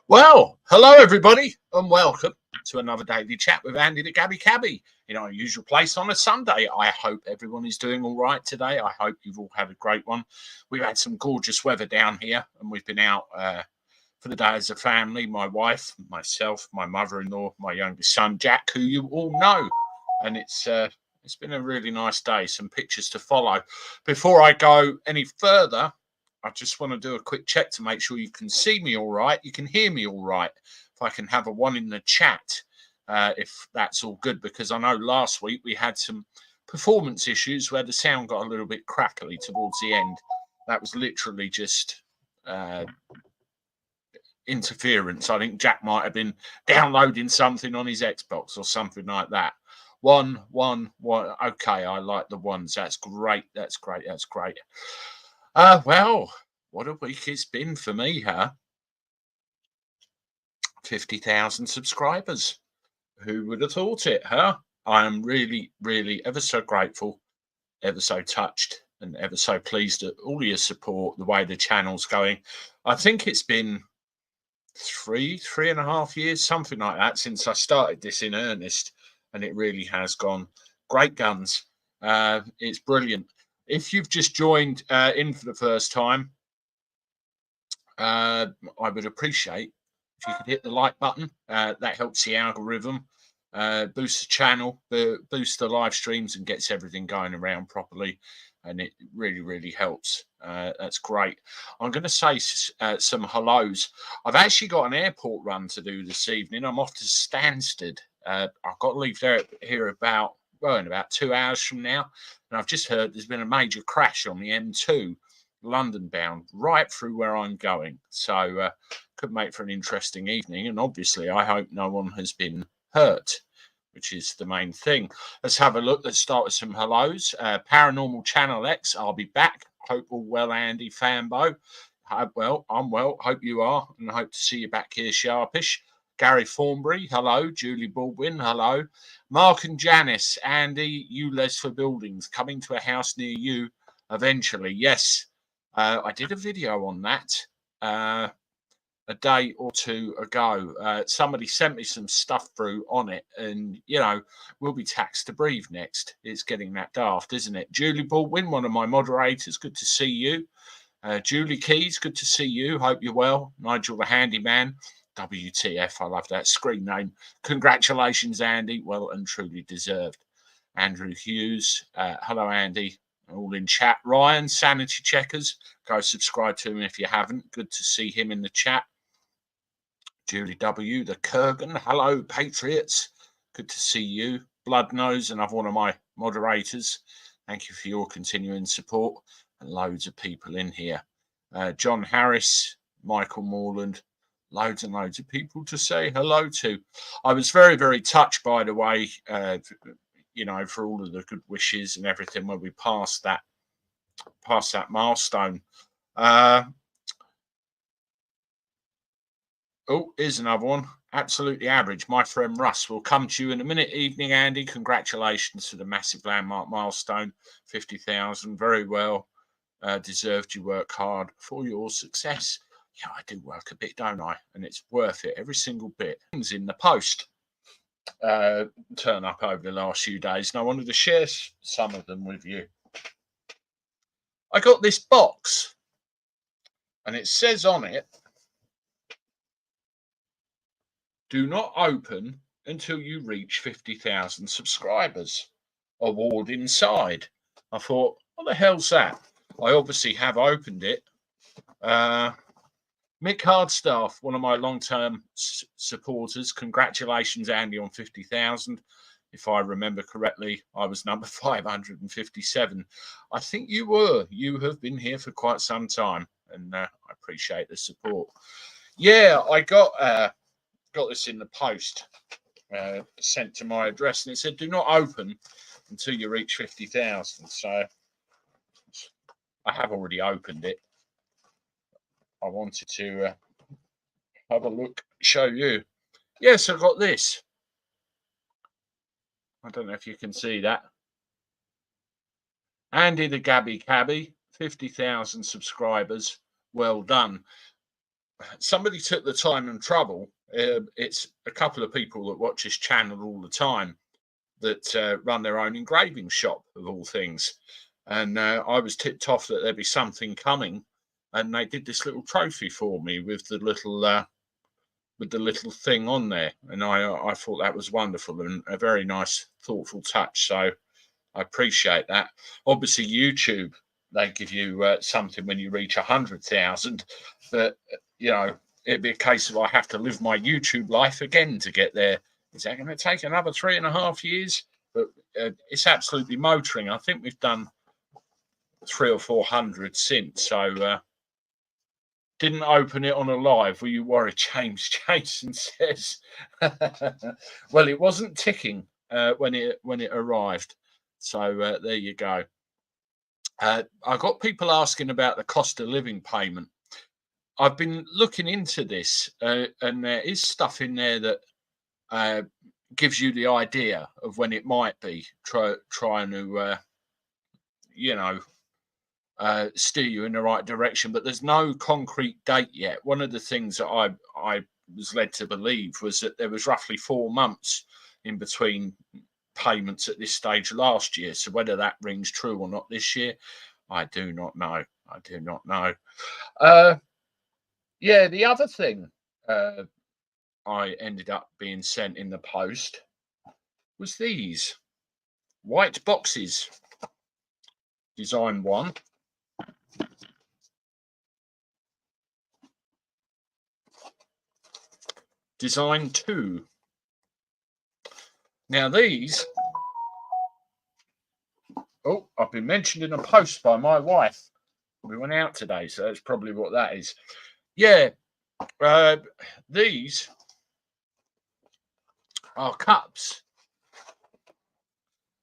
Well, hello everybody, and welcome to another daily chat with Andy the Gabby Cabby in our usual place on a Sunday. I hope everyone is doing all right today. I hope you've all had a great one. We've had some gorgeous weather down here, and we've been out for the day as a family. My wife, myself, my mother-in-law, my youngest son Jack, who you all know, and it's been a really nice day. Some pictures to follow. Before I go any further, I just want to do a quick check to make sure you can see me all right. You can hear me all right. If I can have a one in the chat, if that's all good, because I know last week we had some performance issues where the sound got a little bit crackly towards the end. That was literally just interference. I think Jack might have been downloading something on his Xbox or something like that. One. Okay, I like the ones. That's great. That's great. Well, what a week it's been for me, huh? 50,000 subscribers. Who would have thought it, huh? I am really, really ever so grateful, ever so touched, and ever so pleased at all your support, the way the channel's going. I think it's been three and a half years, something like that, since I started this in earnest, and it really has gone great guns. It's brilliant. If you've just joined in for the first time, I would appreciate if you could hit the like button. That helps the algorithm, boosts the channel, boosts the live streams, and gets everything going around properly. And it really, really helps. That's great. I'm going to say some hellos. I've actually got an airport run to do this evening. I'm off to Stansted. I've got to leave here in about 2 hours from now. And I've just heard there's been a major crash on the M2, London bound, right through where I'm going. So could make for an interesting evening. And obviously, I hope no one has been hurt, which is the main thing. Let's have a look. Let's start with some hellos. Paranormal Channel X, I'll be back. Hope all well, Andy Fambo. Well, I'm well. Hope you are, and I hope to see you back here sharpish. Gary Thornbury, hello. Julie Baldwin, hello. Mark and Janice, Andy, you Les for Buildings, coming to a house near you eventually. Yes, I did a video on that a day or two ago. Somebody sent me some stuff through on it, and we'll be taxed to breathe next. It's getting that daft, isn't it? Julie Baldwin, one of my moderators, good to see you. Julie Keys, good to see you. Hope you're well. Nigel the Handyman, WTF, I love that screen name. Congratulations, Andy, well and truly deserved. Andrew Hughes, hello, Andy. All in chat. Ryan, Sanity Checkers, go subscribe to him if you haven't. Good to see him in the chat. Julie W, the Kurgan, hello, Patriots. Good to see you. Blood Nose, another one of my moderators. Thank you for your continuing support. And loads of people in here. John Harris, Michael Morland, loads and loads of people to say hello to. I was very, very touched, by the way, for all of the good wishes and everything when we passed that milestone. Oh, here's another one. Absolutely average. My friend Russ will come to you in a minute. Evening, Andy. Congratulations to the massive landmark milestone, 50,000. Very well deserved. You work hard for your success. Yeah, I do work a bit, don't I? And it's worth it, every single bit. Things in the post turn up over the last few days, and I wanted to share some of them with you. I got this box, and it says on it, do not open until you reach 50,000 subscribers. Award inside. I thought, what the hell's that? I obviously have opened it. Mick Hardstaff, one of my long-term supporters. Congratulations, Andy, on 50,000. If I remember correctly, I was number 557. I think you were. You have been here for quite some time, and I appreciate the support. Yeah, I got this in the post, sent to my address, and it said, do not open until you reach 50,000. So I have already opened it. I wanted to have a look, show you. Yes, I got this. I don't know if you can see that. Andy the Gabby Cabby, 50,000 subscribers. Well done. somebody took the time and trouble. It's a couple of people that watch this channel all the time that run their own engraving shop, of all things. And I was tipped off that there'd be something coming, and they did this little trophy for me with the little thing on there, and I thought that was wonderful and a very nice, thoughtful touch. So I appreciate that. Obviously, YouTube, they give you something when you reach 100,000, but it'd be a case of I have to live my YouTube life again to get there. Is that going to take another 3.5 years? But it's absolutely motoring. I think we've done 300 or 400 since. So didn't open it on a live. Were you worried, James? Jason says. Well, it wasn't ticking when it arrived. So there you go. I got people asking about the cost of living payment. I've been looking into this, and there is stuff in there that gives you the idea of when it might be trying to, steer you in the right direction. But there's no concrete date yet. One of the things that I was led to believe was that there was roughly 4 months in between payments at this stage last year. So whether that rings true or not this year, I do not know. I do not know. Yeah, the other thing I ended up being sent in the post was these white boxes. Design 1. Design 2. Now these, I've been mentioned in a post by my wife. We went out today, so that's probably what that is. Yeah, these are cups.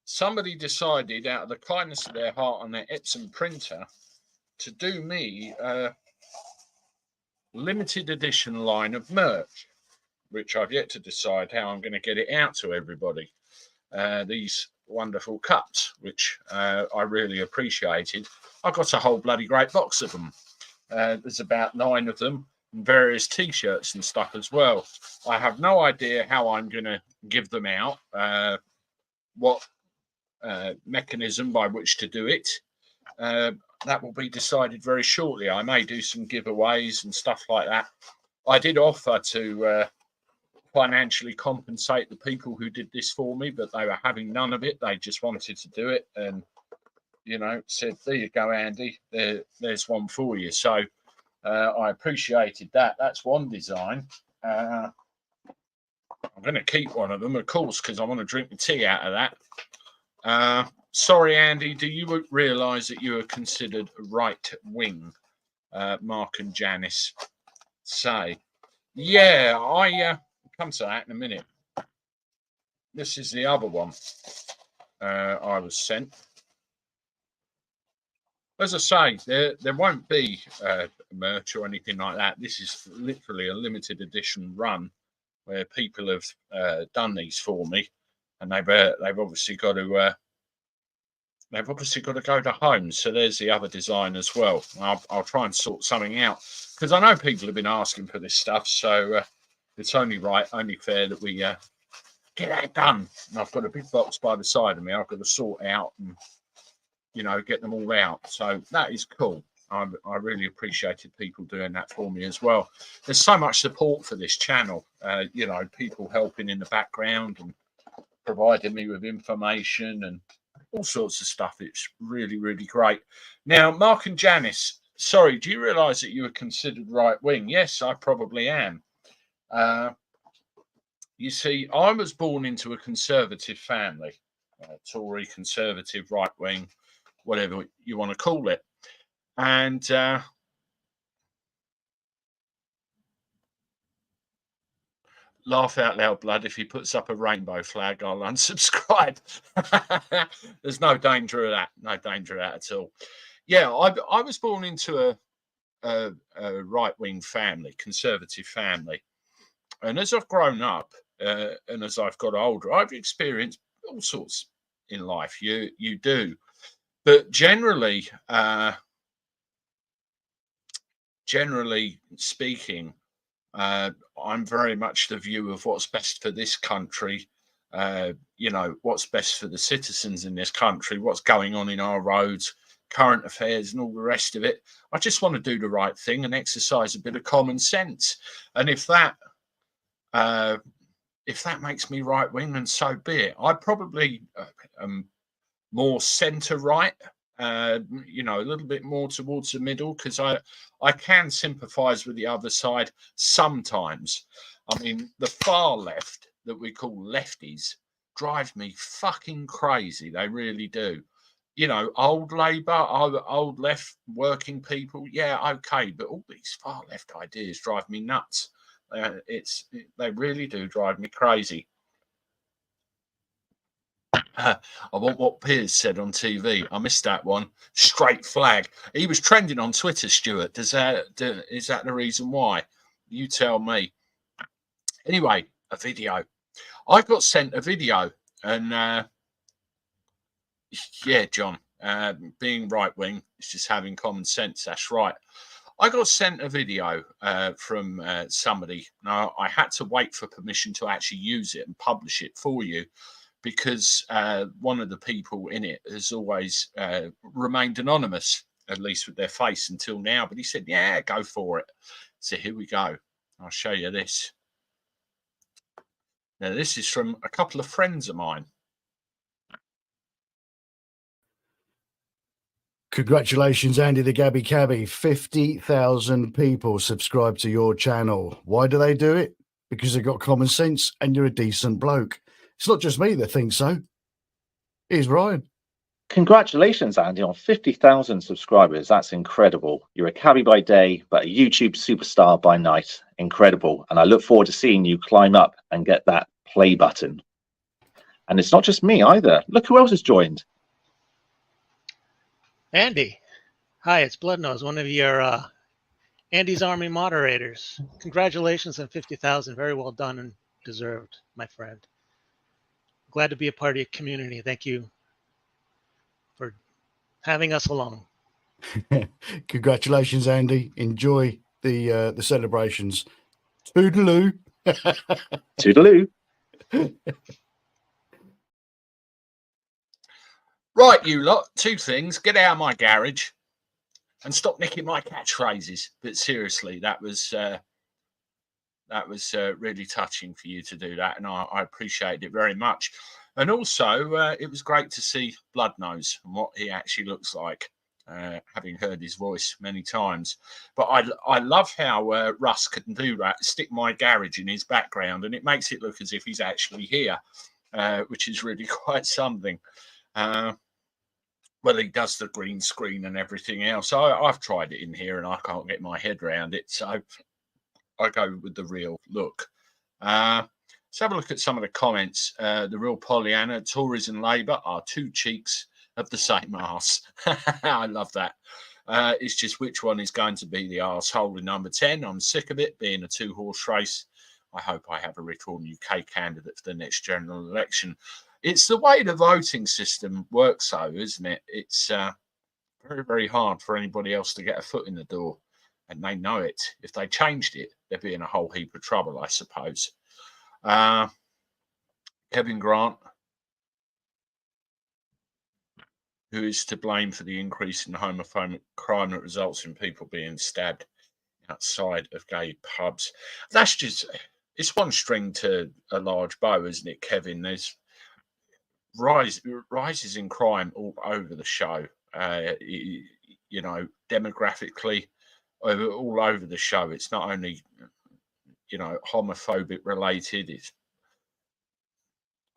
Somebody decided, out of the kindness of their heart on their Epson printer, to do me a limited edition line of merch, which I've yet to decide how I'm going to get it out to everybody. These wonderful cups, which I really appreciated. I got a whole bloody great box of them. There's about 9 of them, and various t-shirts and stuff as well. I have no idea how I'm going to give them out, what mechanism by which to do it. That will be decided very shortly. I may do some giveaways and stuff like that. I did offer to financially compensate the people who did this for me, but they were having none of it. They just wanted to do it, and said, there you go, Andy, there's one for you. So I appreciated that. That's one design. I'm going to keep one of them, of course, because I want to drink the tea out of that. Sorry, Andy, do you realise that you are considered right wing? Mark and Janice say. Yeah, I come to that in a minute. This is the other one I was sent. As I say, there won't be merch or anything like that. This is literally a limited edition run where people have done these for me, and they've obviously got to go to home. So there's the other design as well. I'll try and sort something out, because I know people have been asking for this stuff. So it's only right, only fair that we get that done. And I've got a big box by the side of me. I've got to sort out and get them all out. So that is cool. I really appreciated people doing that for me as well. There's so much support for this channel. People helping in the background and providing me with information and all sorts of stuff. It's really, really great. Now, Mark and Janice, sorry, do you realise that you are considered right wing? Yes, I probably am. You see, I was born into a conservative family, Tory, conservative, right wing, whatever you want to call it. And laugh out loud, blood. If he puts up a rainbow flag, I'll unsubscribe. There's no danger of that. No danger of that at all. Yeah, I was born into a right-wing family, conservative family. And as I've grown up and as I've got older, I've experienced all sorts in life. You do. But generally, generally speaking, I'm very much the view of what's best for this country. What's best for the citizens in this country, what's going on in our roads, current affairs, and all the rest of it. I just want to do the right thing and exercise a bit of common sense. And if that makes me right wing, then so be it. I probably am more centre right. A little bit more towards the middle, because I can sympathise with the other side sometimes. I mean, the far left that we call lefties drive me fucking crazy. They really do. Old Labour, old left working people, yeah, okay, but all these far left ideas drive me nuts. They really do drive me crazy. I want what Piers said on TV. I missed that one. Straight flag. He was trending on Twitter, Stuart. Is that the reason why? You tell me. Anyway, a video. I got sent a video, and yeah, John, being right wing is just having common sense. That's right. I got sent a video from somebody. Now, I had to wait for permission to actually use it and publish it for you, because one of the people in it has always remained anonymous, at least with their face until now. But he said, yeah, go for it. So here we go. I'll show you this. Now, this is from a couple of friends of mine. Congratulations, Andy the Gabby Cabby. 50,000 people subscribe to your channel. Why do they do it? Because they've got common sense and you're a decent bloke. It's not just me that thinks so. Here's Ryan. Congratulations, Andy, on 50,000 subscribers. That's incredible. You're a cabbie by day, but a YouTube superstar by night. Incredible. And I look forward to seeing you climb up and get that play button. And it's not just me either. Look who else has joined. Andy. Hi, it's Bloodnose, one of your Andy's Army moderators. Congratulations on 50,000. Very well done and deserved, my friend. Glad to be a part of your community. Thank you for having us along. Congratulations, Andy. Enjoy the celebrations. Toodaloo. Toodaloo. Right, you lot. Two things. Get out of my garage and stop nicking my catchphrases. But seriously, that was really touching for you to do that, and I appreciate it very much. And also, it was great to see Bloodnose and what he actually looks like, having heard his voice many times. But I love how Russ can do that, stick my garage in his background, and it makes it look as if he's actually here, which is really quite something. Well, he does the green screen and everything else. I've tried it in here and I can't get my head around it. So I go with the real look. Let's have a look at some of the comments. The real Pollyanna, Tories and Labour are two cheeks of the same arse. I love that. It's just which one is going to be the arsehole in number 10. I'm sick of it being a two-horse race. I hope I have a Reform UK candidate for the next general election. It's the way the voting system works, though, isn't it? It's very, very hard for anybody else to get a foot in the door, and they know it. If they changed it, they'd be in a whole heap of trouble, I suppose. Kevin Grant, who is to blame for the increase in homophobic crime that results in people being stabbed outside of gay pubs? That's just, it's one string to a large bow, isn't it, Kevin? There's rises in crime all over the show, demographically, all over the show. It's not only, homophobic related, it's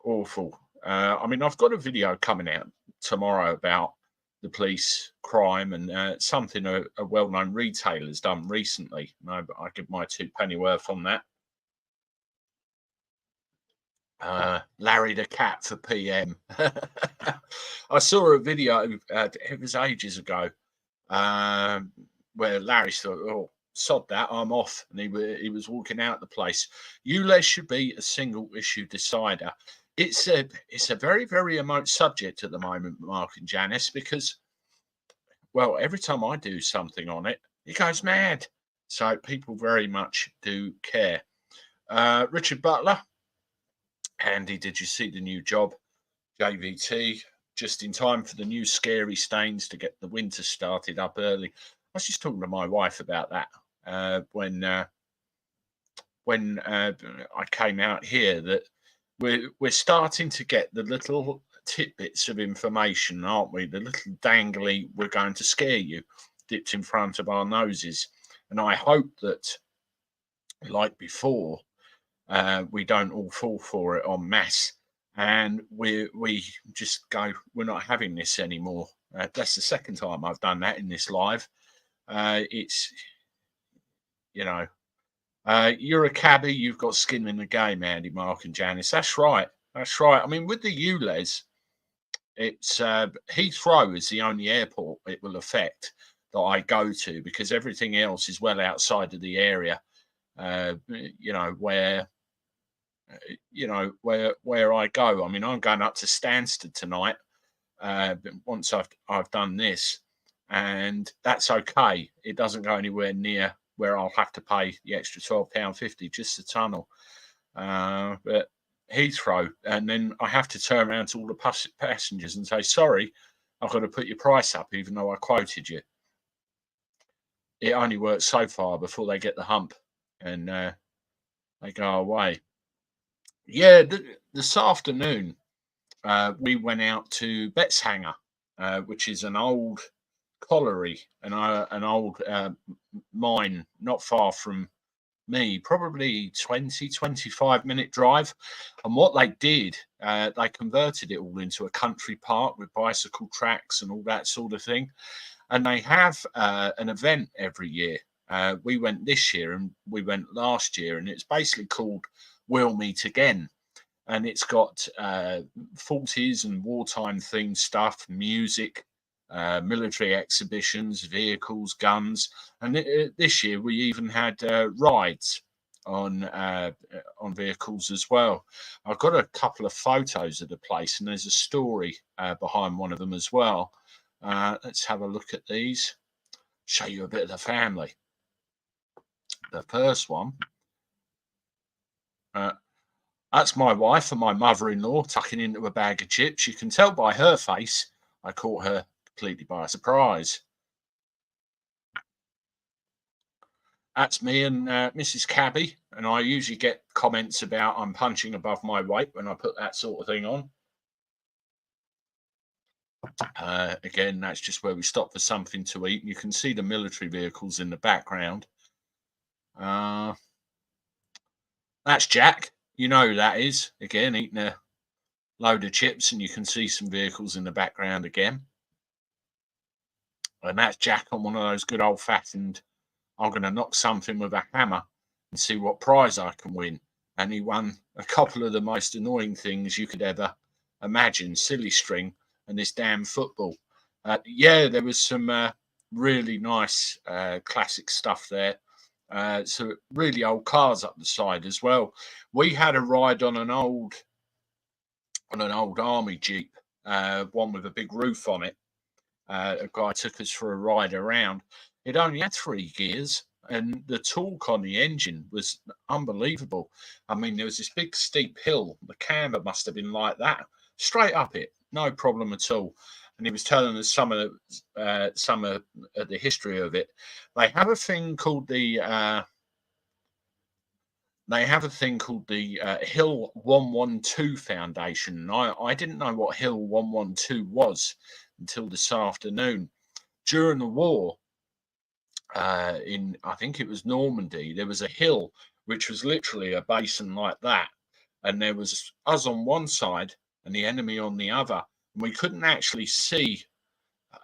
awful. I mean, I've got a video coming out tomorrow about the police crime and something a well-known retailer's done recently. I give my 2 penny worth on that. Larry the Cat for PM. I saw a video, it was ages ago, where Larry thought, oh, sod that, I'm off. And he was walking out the place. ULEZ should be a single issue decider. It's a very, very remote subject at the moment, Mark and Janice, because, well, every time I do something on it, it goes mad. So people very much do care. Richard Butler, Andy, did you see the new job? JVT, just in time for the new scary stains to get the winter started up early. I was just talking to my wife about that when I came out here, that we're starting to get the little tidbits of information, aren't we? The little dangly, we're going to scare you, dipped in front of our noses. And I hope that, like before, we don't all fall for it en masse, and we just go, we're not having this anymore. That's the second time I've done that in this live. It's, you know, you're a cabbie, you've got skin in the game, Andy, Mark and Janice. That's right. That's right. I mean, with the ULEZ, it's Heathrow is the only airport it will affect that I go to, because everything else is well outside of the area, where I go. I mean, I'm going up to Stansted tonight once I've done this, and that's okay. It doesn't go anywhere near where I'll have to pay the extra £12.50 just the tunnel. But Heathrow, and then I have to turn around to all the passengers and say, sorry, I've got to put your price up even though I quoted you. It only works so far before they get the hump and they go away. Yeah, this afternoon we went out to Betshanger, which is an old colliery, an old mine not far from me, probably 25-minute drive. And what they did, they converted it all into a country park with bicycle tracks and all that sort of thing. And they have an event every year. We went this year and we went last year, and it's basically called We'll Meet Again. And it's got 40s and wartime themed stuff, music, military exhibitions, vehicles, guns. And this year we even had rides on vehicles as well. I've got a couple of photos of the place, and there's a story behind one of them as well. Let's have a look at these. Show you a bit of the family. The first one, that's my wife and my mother-in-law tucking into a bag of chips. You can tell by her face I caught her completely by surprise. That's me and Mrs. Cabby, and I usually get comments about I'm punching above my weight when I put that sort of thing on. Again, that's just where we stop for something to eat. You can see the military vehicles in the background. That's Jack. You know who that is. Again, eating a load of chips, and you can see some vehicles in the background again. And that's Jack on one of those good old-fashioned, I'm going to knock something with a hammer and see what prize I can win. And he won a couple of the most annoying things you could ever imagine. Silly string and this damn football. Yeah, there was some really nice classic stuff there. So really old cars up the side as well. We had a ride on an old army Jeep, one with a big roof on it. A guy took us for a ride around. It only had 3 gears, and the torque on the engine was unbelievable. I mean, there was this big steep hill. The camber must have been like that, straight up it, no problem at all. And he was telling us some of the history of it. They have a thing called the Hill 112 Foundation. I didn't know what Hill 112 was until this afternoon. During the war, I think it was Normandy, there was a hill which was literally a basin like that, and there was us on one side and the enemy on the other, and we couldn't actually see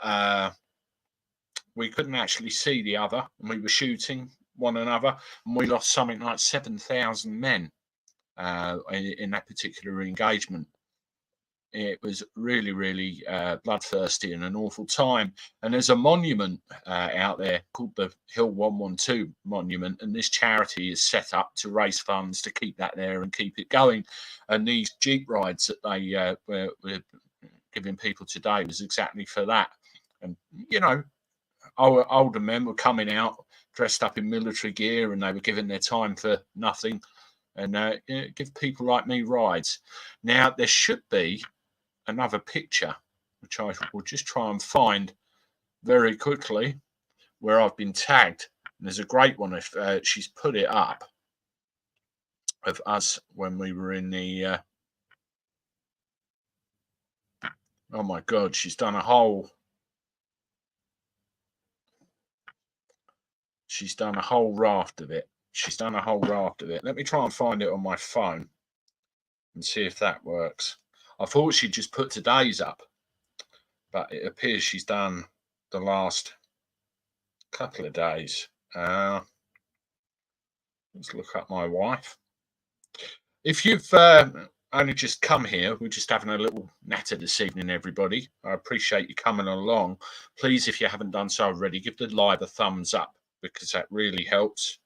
the other, and we were shooting one another, and we lost something like 7,000 men in that particular engagement. It was really, really bloodthirsty and an awful time. And there's a monument out there called the Hill 112 Monument, and this charity is set up to raise funds to keep that there and keep it going. And these Jeep rides that they were giving people today was exactly for that. And, you know, our older men were coming out, dressed up in military gear, and they were giving their time for nothing, and give people like me rides. Now, there should be another picture, which I will just try and find very quickly, where I've been tagged. And there's a great one if she's put it up of us when we were in the oh my god, she's done a whole raft of it. She's done a whole raft of it. Let me try and find it on my phone and see if that works. I thought she'd just put today's up, but it appears she's done the last couple of days. Let's look up my wife. If you've only just come here, we're just having a little natter this evening, everybody. I appreciate you coming along. Please, if you haven't done so already, give the live a thumbs up, because that really helps.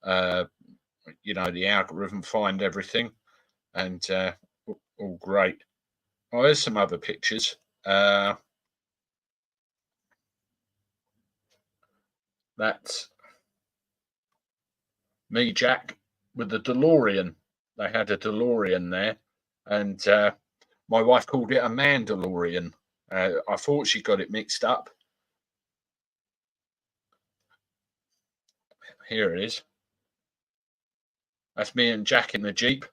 You know, the algorithm find everything, and all great. Oh, there's some other pictures. That's me, Jack, with the DeLorean. They had a DeLorean there, and my wife called it a Mandalorian. I thought she got it mixed up. Here it is. That's me and Jack in the Jeep.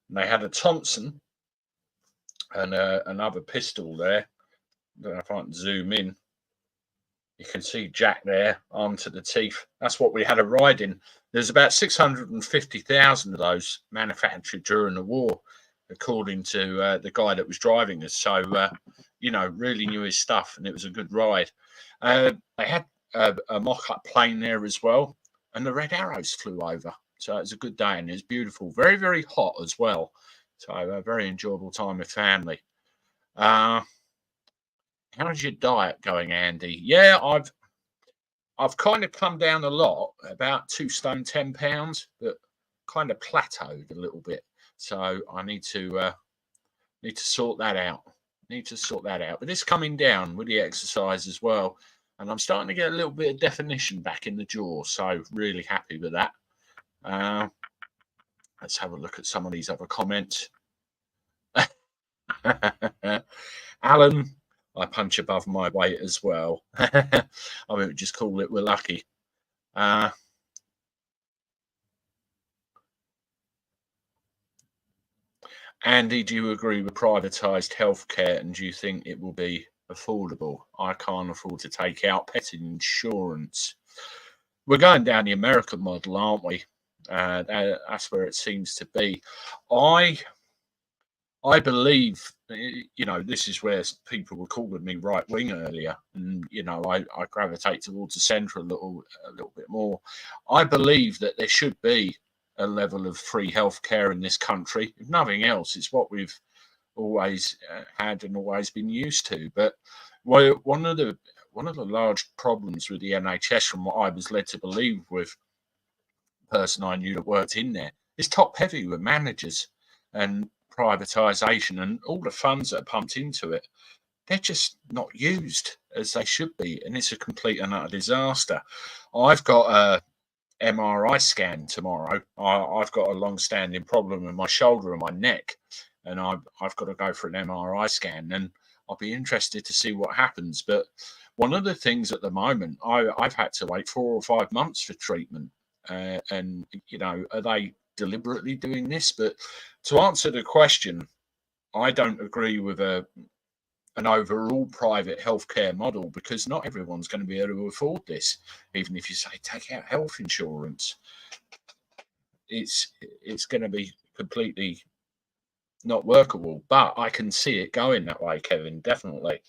And they had a Thompson and another pistol there. I don't know if I can zoom in. You can see Jack there, armed to the teeth. That's what we had a ride in. There's about 650,000 of those manufactured during the war, according to the guy that was driving us. So, you know, really knew his stuff, and it was a good ride. They had a mock-up plane there as well, and the Red Arrows flew over. So it was a good day, and it was beautiful. Very, very hot as well. So a very enjoyable time with family. How's your diet going, Andy? Yeah, I've kind of come down a lot, about 2 stone 10 pounds, but kind of plateaued a little bit. So I need to sort that out. But it's coming down with the exercise as well, and I'm starting to get a little bit of definition back in the jaw. So really happy with that. Let's have a look at some of these other comments. Alan, I punch above my weight as well. I would just call it we're lucky. Andy, do you agree with privatised healthcare, and do you think it will be affordable? I can't afford to take out pet insurance. We're going down the American model, aren't we? That's where it seems to be. I believe, you know, this is where people were calling me right wing earlier, and you know, I gravitate towards the centre a little bit more. I believe that there should be a level of free healthcare in this country. If nothing else, it's what we've always had and always been used to. But one of the large problems with the NHS, from what I was led to believe with a person I knew that worked in there, is top heavy with managers and privatisation, and all the funds that are pumped into it, they're just not used as they should be, and it's a complete and utter disaster. I've got a MRI scan tomorrow. I've got a long-standing problem with my shoulder and my neck, and I've got to go for an MRI scan, and I'll be interested to see what happens. But one of the things at the moment, I've had to wait 4 or 5 months for treatment, and you know, are they deliberately doing this? But to answer the question, I don't agree with an overall private healthcare model, because not everyone's going to be able to afford this. Even if you say take out health insurance, it's going to be completely not workable. But I can see it going that way, Kevin, definitely.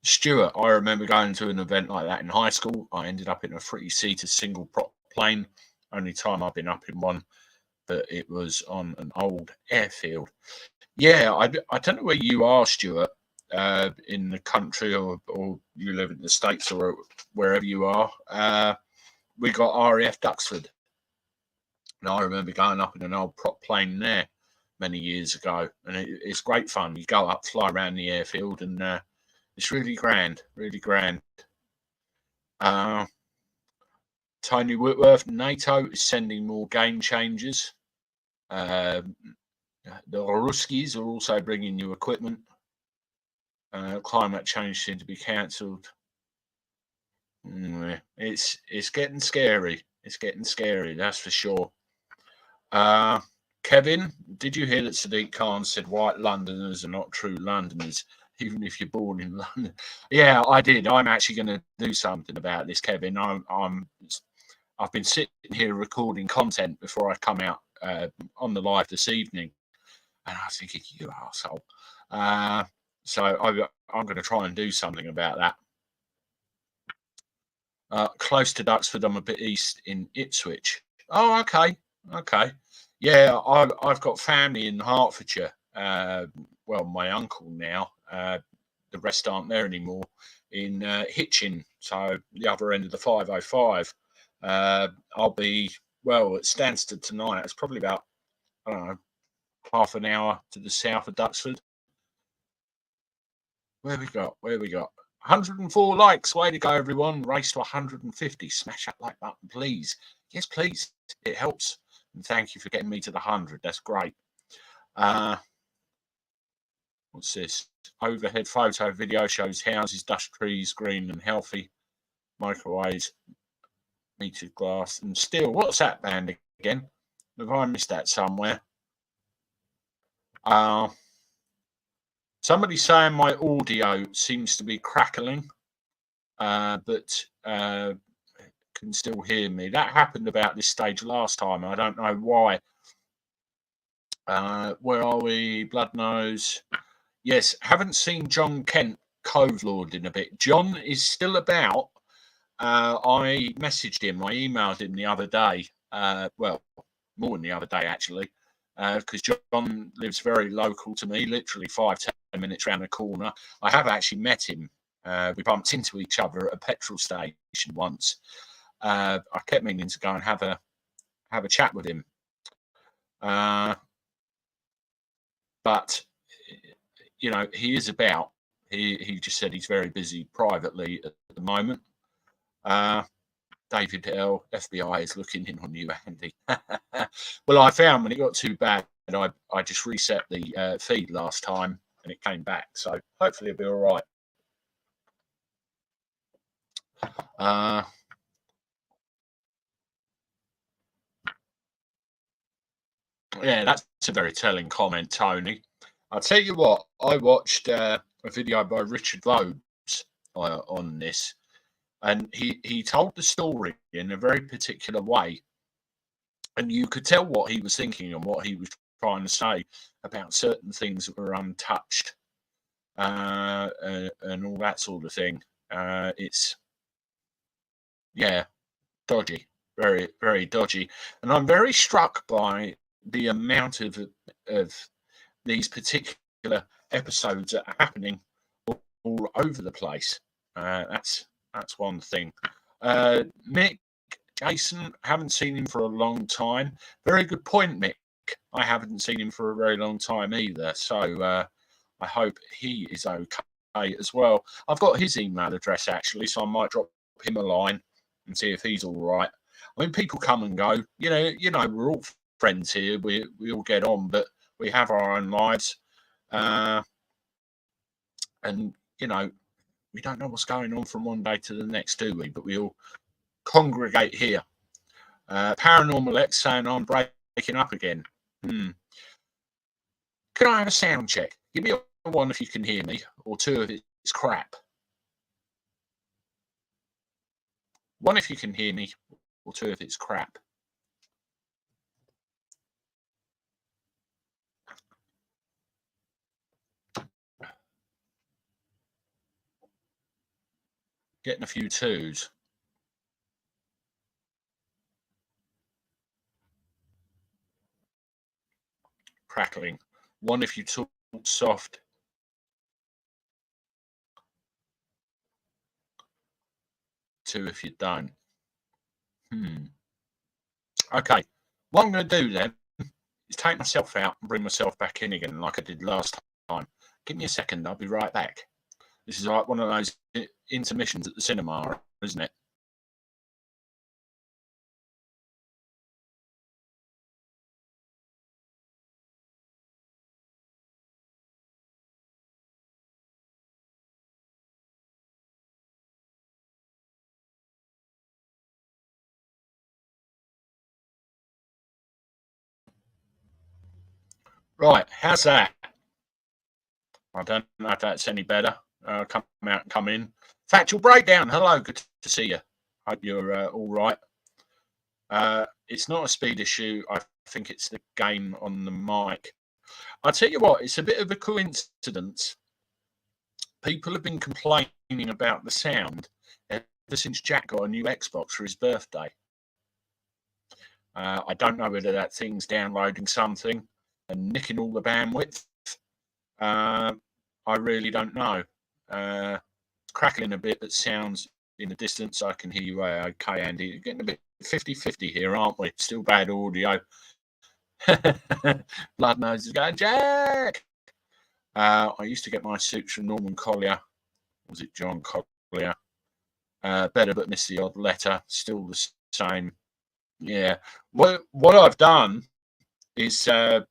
Stuart, I remember going to an event like that in high school. I ended up in a 3-seater single prop plane. Only time I've been up in one, but it was on an old airfield. Yeah, I don't know where you are, Stuart, in the country, or you live in the States, or wherever you are. We got RAF Duxford. And I remember going up in an old prop plane there. many years ago, and it's great fun. You go up, fly around the airfield, and it's really grand, really grand. Tony Whitworth, NATO is sending more game changers. The Ruskies are also bringing new equipment. Climate change seems to be cancelled. It's getting scary. It's getting scary, that's for sure. Kevin, did you hear that Sadiq Khan said white Londoners are not true Londoners, even if you're born in London? Yeah, I did. I'm actually going to do something about this, Kevin. I've been sitting here recording content before I come out on the live this evening, and I was thinking, you arsehole. So I'm going to try and do something about that. Close to Duxford, I'm a bit east in Ipswich. Oh, okay. Yeah, I've got family in Hertfordshire. Well, my uncle now. The rest aren't there anymore. In Hitchin, so the other end of the 505. I'll be, well, at Stansted tonight. It's probably about, I don't know, half an hour to the south of Duxford. Where we got? 104 likes. Way to go, everyone. Race to 150. Smash that like button, please. Yes, please. It helps. And thank you for getting me to the 100. That's great. What's this? Overhead photo video shows houses, dust trees, green and healthy. Microwaves, metered glass and steel. What's that band again? Have I missed that somewhere? Somebody's saying my audio seems to be crackling, but can still hear me. That happened about this stage last time. I don't know why. Where are we? Bloodnose. Yes, haven't seen John Kent, Cove Lord, in a bit. John is still about. I messaged him. I emailed him the other day. Well, more than the other day, actually. Because John lives very local to me, literally 5-10 minutes around the corner. I have actually met him. We bumped into each other at a petrol station once. I kept meaning to go and have a chat with him. But, you know, he is about. He just said he's very busy privately at the moment. David L. FBI is looking in on you, Andy. Well, I found when it got too bad, I just reset the feed last time and it came back. So hopefully it'll be all right. Yeah, that's a very telling comment, Tony. I'll tell you what, I watched a video by Richard Vobes on this. And he told the story in a very particular way. And you could tell what he was thinking and what he was trying to say about certain things that were untouched and all that sort of thing. It's, yeah, dodgy, very, very dodgy. And I'm very struck by the amount of these particular episodes that are happening all over the place. That's one thing. Mick, Jason, haven't seen him for a long time. Very good point, Mick. I haven't seen him for a very long time either. So I hope he is okay as well. I've got his email address, actually, so I might drop him a line and see if he's all right. I mean, people come and go. You know, we're all friends here. We all get on, but we have our own lives. And, you know, we don't know what's going on from one day to the next, do we? But we all congregate here. Paranormal X saying I'm breaking up again. Can I have a sound check? Give me a 1 if you can hear me, or 2 if it's crap. 1 if you can hear me, or 2 if it's crap. Getting a few 2s. Crackling. 1 if you talk soft. 2 if you don't. Okay. What I'm going to do then is take myself out and bring myself back in again like I did last time. Give me a second, I'll be right back. This is like one of those intermissions at the cinema, isn't it? Right, how's that? I don't know if that's any better. Come out and come in. Factual breakdown. Hello, good to see you. Hope you're all right. It's not a speed issue. I think it's the gain on the mic. I'll tell you what, it's a bit of a coincidence. People have been complaining about the sound ever since Jack got a new Xbox for his birthday. I don't know whether that thing's downloading something and nicking all the bandwidth. I really don't know. Crackling a bit, but sounds in the distance. I can hear you okay, Andy. You're getting a bit 50-50 here, aren't we? Still bad audio. Blood Nose is going, Jack! I used to get my suits from Norman Collier. Was it John Collier? Better, but missed the odd letter. Still the same. Yeah. What I've done is I've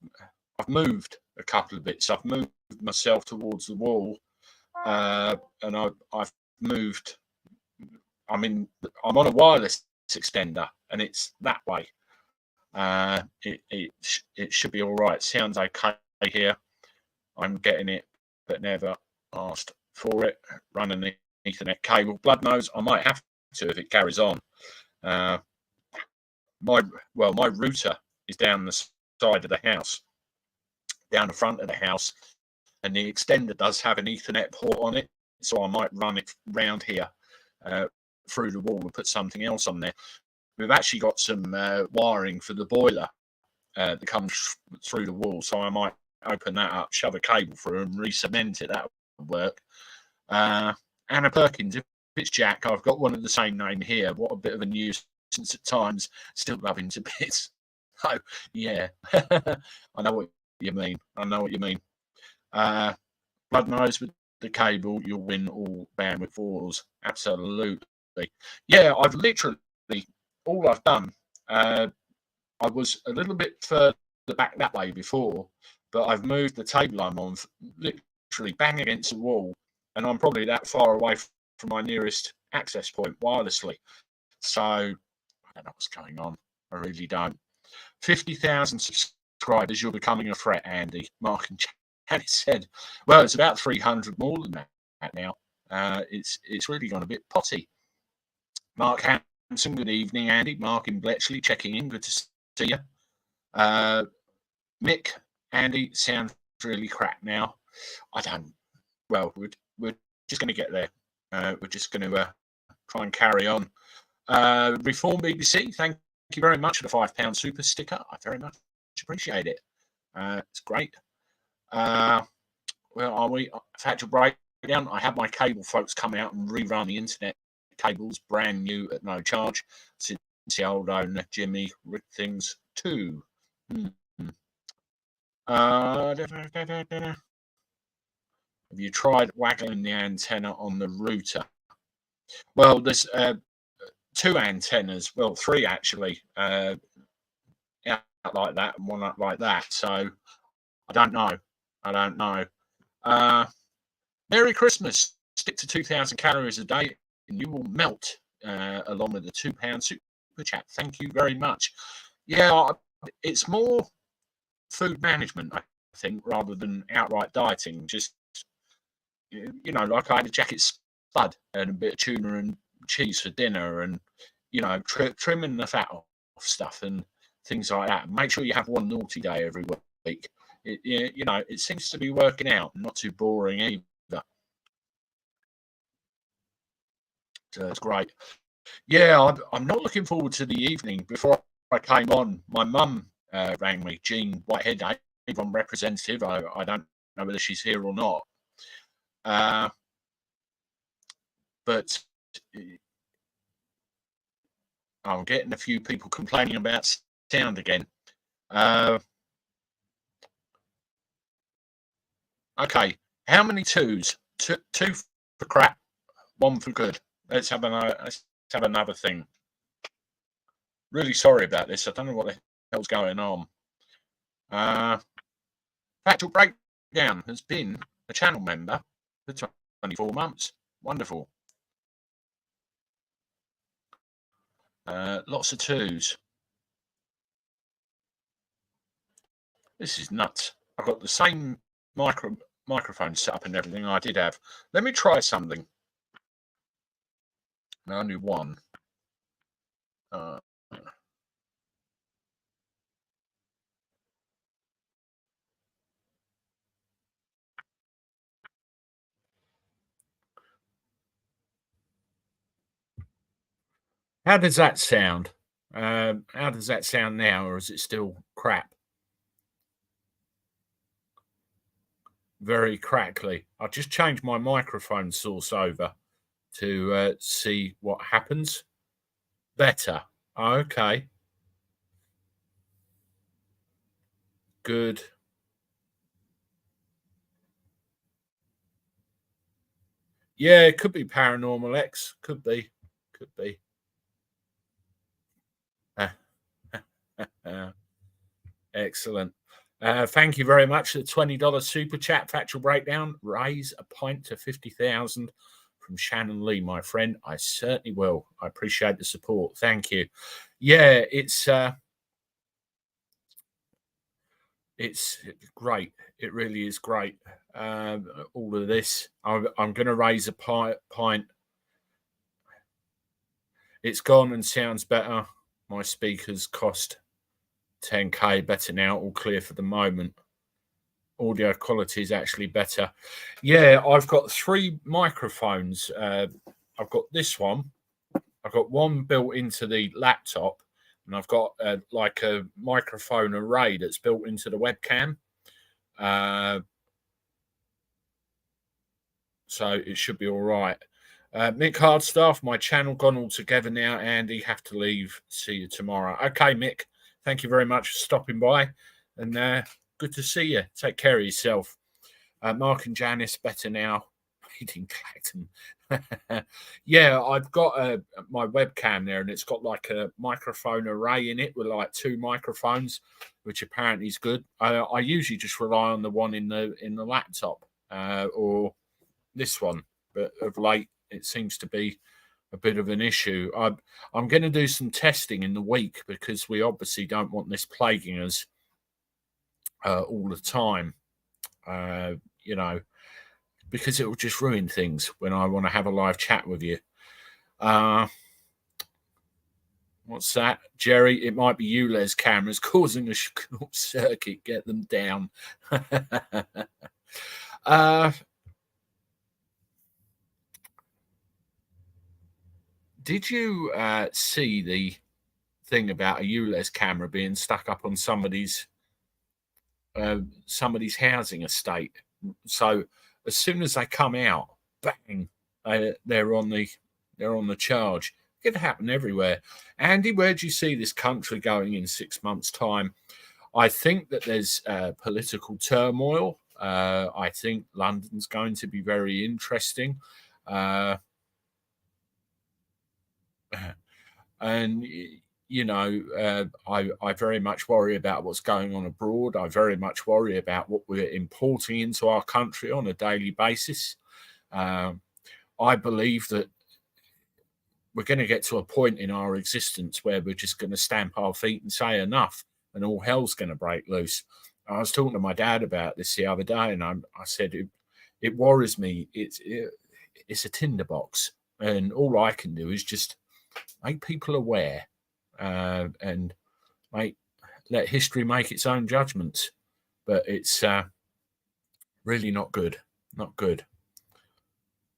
moved a couple of bits. I've moved myself towards the wall, and I've moved. I'm on a wireless extender, and it's that way. It should be all right. Sounds okay here. I'm getting it, but never asked for it. Running the Ethernet cable. Blood knows I might have to if it carries on. My router is down the side of the house, down the front of the house, and the extender does have an Ethernet port on it, so I might run it round here through the wall and put something else on there. We've actually got some wiring for the boiler that comes through the wall, so I might open that up, shove a cable through and re-cement it. That would work. Anna Perkins, if it's Jack, I've got one of the same name here. What a bit of a nuisance at times. Still love him to bits. Oh, yeah. I know what you mean. Blood Nose with the cable, you'll win all bandwidth wars. Absolutely. Yeah, I've literally, all I've done, I was a little bit further back that way before, but I've moved the table I'm on literally bang against the wall, and I'm probably that far away from my nearest access point wirelessly. So I don't know what's going on. I really don't. 50,000 subscribers, you're becoming a threat, Andy. Mark and Janet said. Well, it's about 300 more than that now. It's really gone a bit potty. Mark Hanson, good evening, Andy. Mark in Bletchley checking in. Good to see you. Mick, Andy, sounds really crap now. I don't. Well, we're just going to get there. We're just going to try and carry on. Reform BBC, thank you very much for the £5 super sticker. I very much appreciate it. It's great. Where are we? Factual breakdown. I had my cable folks come out and rerun the internet cables, brand new at no charge, since the old owner Jimmy ripped things too. Have you tried waggling the antenna on the router? Well, there's two antennas, well, three actually, out like that and one up like that. So I don't know. Merry Christmas. Stick to 2,000 calories a day and you will melt, along with the £2 super chat. Thank you very much. Yeah, it's more food management, I think, rather than outright dieting. Just, like I had a jacket spud and a bit of tuna and cheese for dinner, and trimming the fat off stuff and things like that. Make sure you have one naughty day every week. It seems to be working out, not too boring either. So it's great. Yeah, I'm not looking forward to the evening. Before I came on, my mum rang me, Jean Whitehead, Avon representative. I don't know whether she's here or not. But I'm getting a few people complaining about sound again. Okay, how many twos? Two for crap, one for good. Let's have another thing. Really sorry about this. I don't know what the hell's going on. Factual Breakdown has been a channel member for 24 months. Wonderful. Lots of twos. This is nuts. I've got the same microphone set up and everything I did have. Let me try something. Only one. How does that sound? How does that sound now, or is it still crap? Very crackly. I'll just change my microphone source over to see what happens. Better. Okay. Good. Yeah, it could be Paranormal X. Could be. Excellent. Thank you very much. The $20 super chat, Factual Breakdown. Raise a pint to 50,000 from Shannon Lee, my friend. I certainly will. I appreciate the support. Thank you. Yeah, it's great. It really is great. All of this. I'm going to raise a pint. It's gone and sounds better. My speakers cost 10k, better now, all clear for the moment. Audio quality is actually better. Yeah, I've got 3 microphones. I've got this one. I've got one built into the laptop, and I've got like a microphone array that's built into the webcam. So it should be all right. Mick Hardstaff, my channel gone all together now. Andy, have to leave. See you tomorrow. Okay, Mick. Thank you very much for stopping by, and good to see you. Take care of yourself. Mark and Janice, better now. Eating Clacton. Yeah, I've got my webcam there, and it's got like a microphone array in it with like 2 microphones, which apparently is good. I usually just rely on the one in the laptop or this one, but of late it seems to be a bit of an issue. I'm going to do some testing in the week because we obviously don't want this plaguing us all the time, you know, because it will just ruin things when I want to have a live chat with you. What's that, Jerry? It might be you, Les. Cameras causing a short circuit. Get them down. Did you see the thing about a ULEZ camera being stuck up on somebody's housing estate? So as soon as they come out, bang, they're on the charge. It could happen everywhere. Andy, where do you see this country going in 6 months' time? I think that there's political turmoil. I think London's going to be very interesting. And, you know, I very much worry about what's going on abroad. I very much worry about what we're importing into our country on a daily basis. I believe that we're going to get to a point in our existence where we're just going to stamp our feet and say enough, and all hell's going to break loose. I was talking to my dad about this the other day, and I said it worries me. It's a tinderbox, and all I can do is just make people aware and let history make its own judgments. But it's really not good. Not good.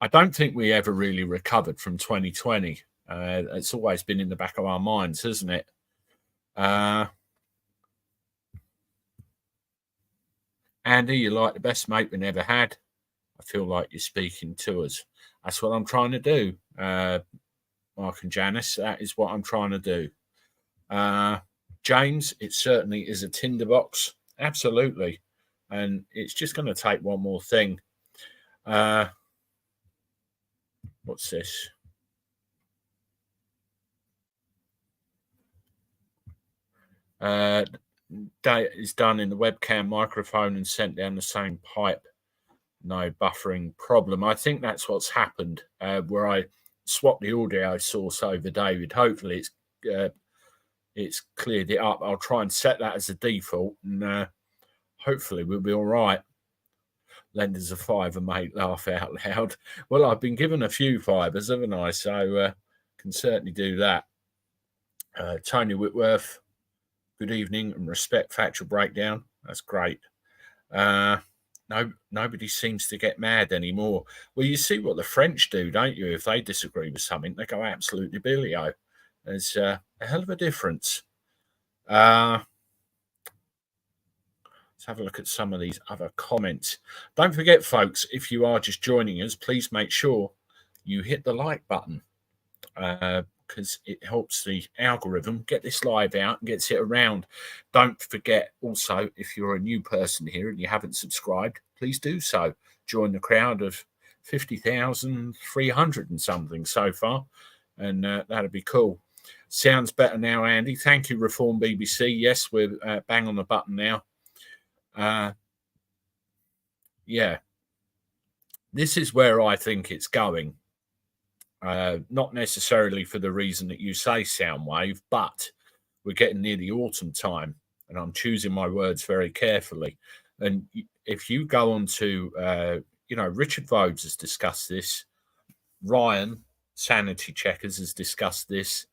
I don't think we ever really recovered from 2020. It's always been in the back of our minds, hasn't it? Andy, you're like the best mate we never had. I feel like you're speaking to us. That's what I'm trying to do. Mark and Janice, that is what I'm trying to do. James, it certainly is a tinderbox. Absolutely. and it's just going to take one more thing. What's this? Data is done in the webcam microphone and sent down the same pipe. No buffering problem. I think that's what's happened, where I swapped the audio source over David. Hopefully it's cleared it up. I'll try and set that as a default, and hopefully we'll be all right. Lenders a fiver, mate, laugh out loud. Well, I've been given a few fibers, haven't I? So can certainly do that. Tony Whitworth, good evening and respect factual breakdown. That's great. Nobody seems to get mad anymore. Well, you see what the French do, don't you? If they disagree with something, they go absolutely billy-o. There's a hell of a difference. Let's have a look at some of these other comments. Don't forget, folks, if you are just joining us, please make sure you hit the like button, because it helps the algorithm get this live out and gets it around. Don't forget also, if you're a new person here and you haven't subscribed, please do so. Join the crowd of 50,300 and something so far, and that'd be cool. Sounds better now, Andy. Thank you, Reform BBC. Yes, we're bang on the button now. Yeah, this is where I think it's going. Not necessarily for the reason that you say, Soundwave, but we're getting near the autumn time, and I'm choosing my words very carefully. And if you go on to, Richard Vodes has discussed this, Ryan, Sanity Checkers, has discussed this,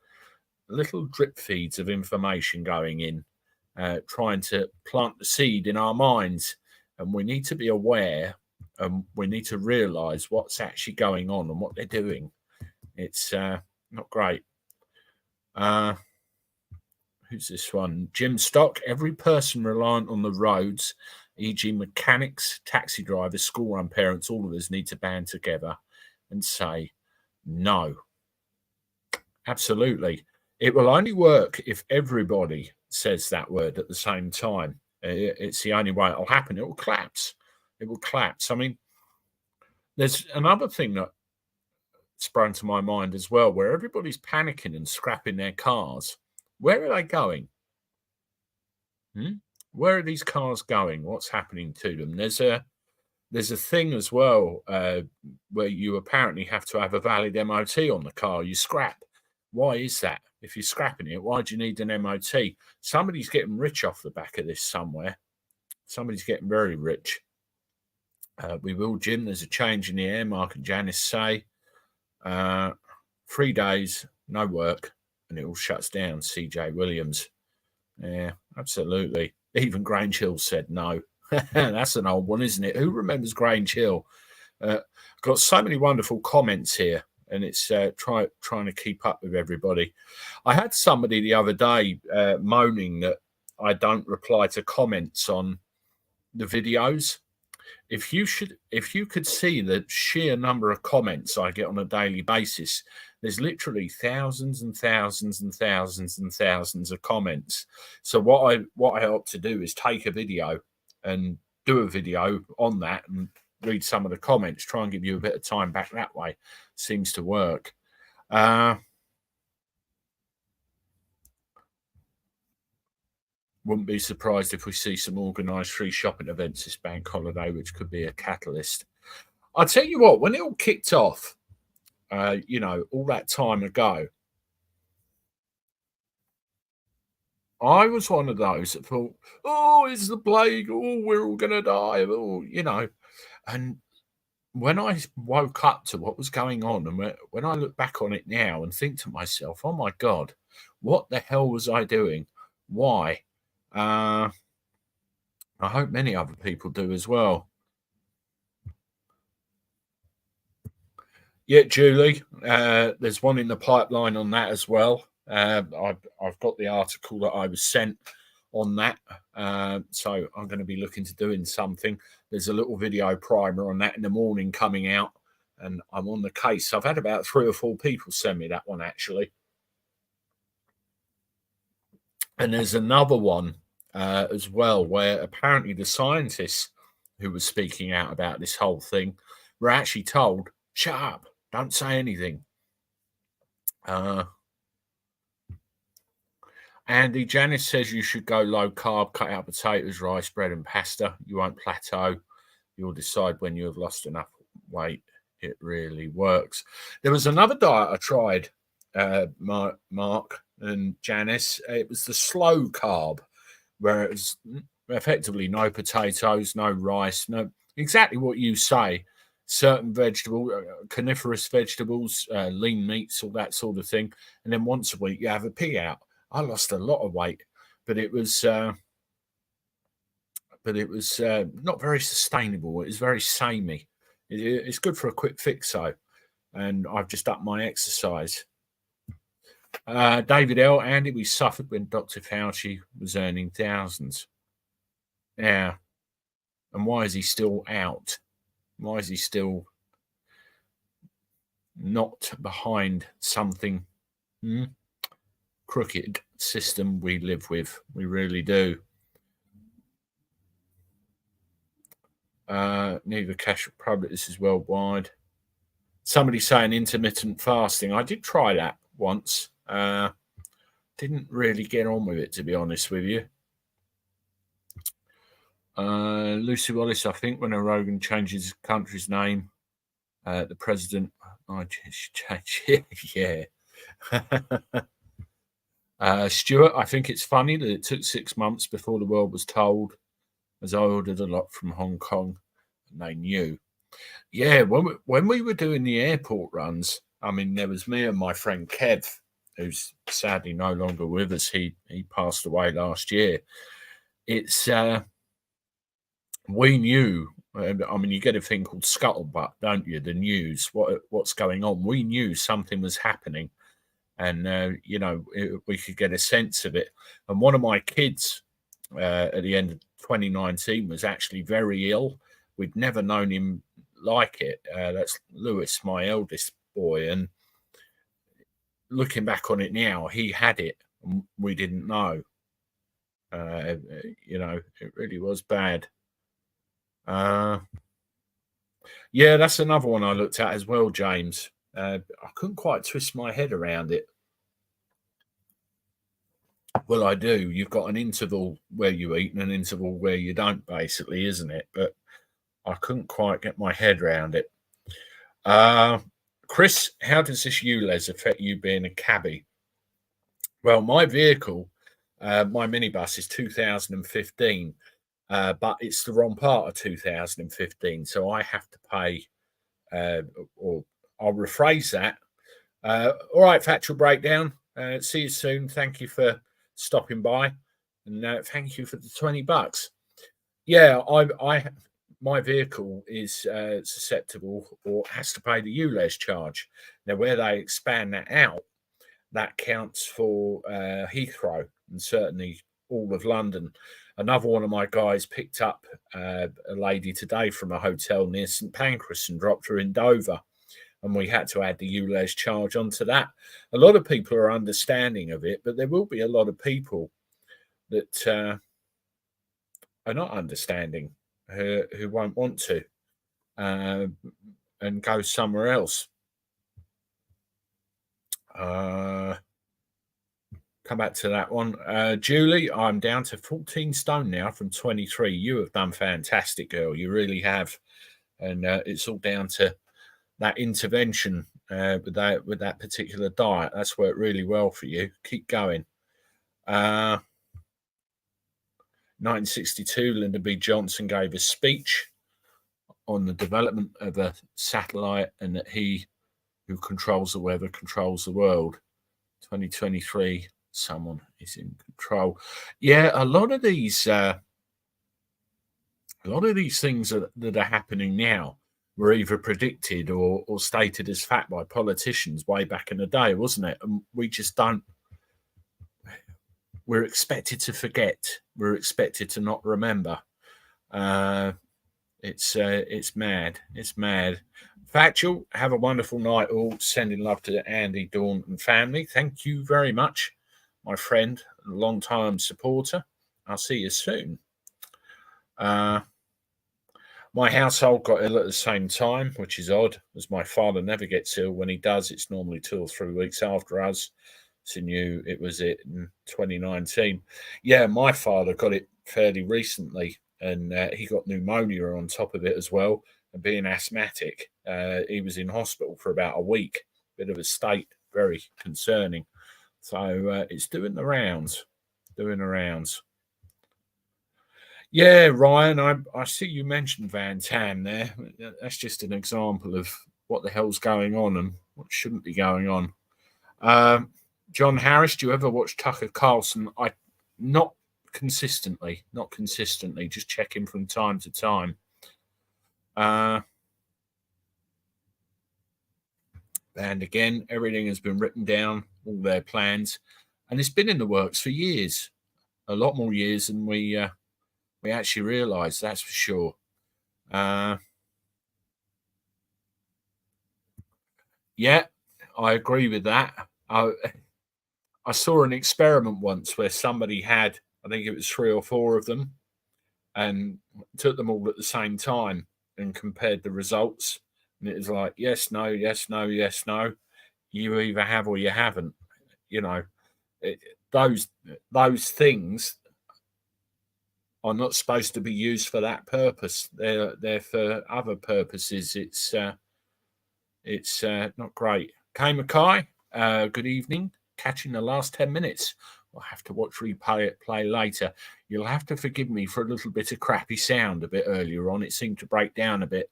little drip feeds of information going in, trying to plant the seed in our minds. And we need to be aware, and we need to realise what's actually going on and what they're doing. It's not great. Who's this one? Jim Stock. Every person reliant on the roads, e.g. mechanics, taxi drivers, school run parents, all of us need to band together and say no. Absolutely. It will only work if everybody says that word at the same time. It's the only way it'll happen. It will collapse. It will collapse. I mean, there's another thing that sprung to my mind as well, where everybody's panicking and scrapping their cars. Where are they going? Where are these cars going? What's happening to them? There's a thing as well where you apparently have to have a valid MOT on the car you scrap. Why is that? If you're scrapping it, why do you need an MOT? Somebody's getting rich off the back of this somewhere. Somebody's getting very rich. We will, Jim. There's a change in the air. Mark and Janice say 3 days, no work, and it all shuts down. CJ Williams. Yeah, absolutely. Even Grange Hill said no. That's an old one, isn't it? Who remembers Grange Hill? Got so many wonderful comments here, and it's trying to keep up with everybody. I had somebody the other day moaning that I don't reply to comments on the videos. If you could see the sheer number of comments I get on a daily basis, there's literally thousands and thousands and thousands and thousands of comments. So what I opt to do is take a video and do a video on that and read some of the comments, try and give you a bit of time back that way. Seems to work. Wouldn't be surprised if we see some organised free shopping events this bank holiday, which could be a catalyst. I'll tell you what, when it all kicked off, all that time ago, I was one of those that thought, oh, it's the plague, oh, we're all going to die, oh, And when I woke up to what was going on, and when I look back on it now and think to myself, oh, my God, what the hell was I doing? Why? I hope many other people do as well. Yeah, Julie, there's one in the pipeline on that as well. I've got the article that I was sent on that, so I'm going to be looking to doing something. There's a little video primer on that in the morning coming out, and I'm on the case. I've had about 3 or 4 people send me that one, actually. And there's another one as well, where apparently the scientists who were speaking out about this whole thing were actually told, shut up, don't say anything. Andy, Janice says you should go low carb, cut out potatoes, rice, bread and pasta. You won't plateau. You'll decide when you have lost enough weight. It really works. There was another diet I tried, Mark and Janice. It was the slow carb, where it was effectively no potatoes, no rice, no, exactly what you say. Certain vegetables, coniferous vegetables, lean meats, all that sort of thing. And then once a week you have a pig out. I lost a lot of weight, but it was not very sustainable. It was very samey. It's good for a quick fix, though, and I've just upped my exercise. David L. Andy, we suffered when Dr. Fauci was earning thousands. Yeah, and why is he still out? Why is he still not behind something? Crooked system we live with. We really do. Neither cash public. This is worldwide. Somebody saying intermittent fasting. I did try that once. Didn't really get on with it, to be honest with you. Lucy Wallace, I think when Rogan changes his country's name, the president, I just change. Yeah. Stuart, I think it's funny that it took 6 months before the world was told, as I ordered a lot from Hong Kong and they knew. Yeah, when we were doing the airport runs, I mean, there was me and my friend Kev, who's sadly no longer with us. He passed away last year. It's we knew. I mean, you get a thing called scuttlebutt, don't you? The news, what's going on. We knew something was happening. And, we could get a sense of it. And one of my kids at the end of 2019 was actually very ill. We'd never known him like it. That's Lewis, my eldest boy. And looking back on it now, he had it and we didn't know. It really was bad. Yeah, that's another one I looked at as well, James. I couldn't quite twist my head around it. Well, I do. You've got an interval where you eat and an interval where you don't, basically, isn't it? But I couldn't quite get my head around it. Chris, how does this ULEZ affect you being a cabbie? Well, my vehicle, my minibus is 2015, but it's the wrong part of 2015. So I have to pay, or I'll rephrase that. All right, Factual Breakdown. See you soon. Thank you for stopping by, and thank you for the $20. Yeah, my vehicle is susceptible or has to pay the ULEZ charge. Now, where they expand that out, that counts for Heathrow and certainly all of London. Another one of my guys picked up a lady today from a hotel near St Pancras and dropped her in Dover. And we had to add the ULEZ charge onto that. A lot of people are understanding of it, but there will be a lot of people that are not understanding, who won't want to and go somewhere else. Come back to that one. Julie, I'm down to 14 stone now from 23. You have done fantastic, girl. You really have. And it's all down to that intervention with that particular diet. That's worked really well for you. Keep going. 1962, Lyndon B. Johnson gave a speech on the development of a satellite and that he who controls the weather controls the world. 2023, someone is in control. Yeah, a lot of these things that are happening now were either predicted or stated as fact by politicians way back in the day, wasn't it? And we just don't. We're expected to forget. We're expected to not remember. It's mad. It's mad. Factual. Have a wonderful night, all. Sending love to Andy, Dawn, and family. Thank you very much, my friend, long-time supporter. I'll see you soon. My household got ill at the same time, which is odd, as my father never gets ill. When he does, it's normally 2 or 3 weeks after us. So knew it was it in 2019. Yeah, my father got it fairly recently, and he got pneumonia on top of it as well. And being asthmatic, he was in hospital for about a week. Bit of a state, very concerning. So it's doing the rounds, doing the rounds. Yeah, Ryan, I see you mentioned Van Tam there. That's just an example of what the hell's going on and what shouldn't be going on. John Harris, do you ever watch Tucker Carlson? Not consistently, just checking from time to time. And again, everything has been written down, all their plans, and it's been in the works for years, a lot more years than we actually realised, that's for sure. Yeah, I agree with that. I saw an experiment once where somebody had, I think it was 3 or 4 of them, and took them all at the same time and compared the results. And it was like, yes, no, yes, no, yes, no. You either have or you haven't. You know, those things are not supposed to be used for that purpose. They're for other purposes. It's not great. Kay Mackay, good evening. Catching the last 10 minutes. I'll have to watch play later. You'll have to forgive me for a little bit of crappy sound a bit earlier on. It seemed to break down a bit.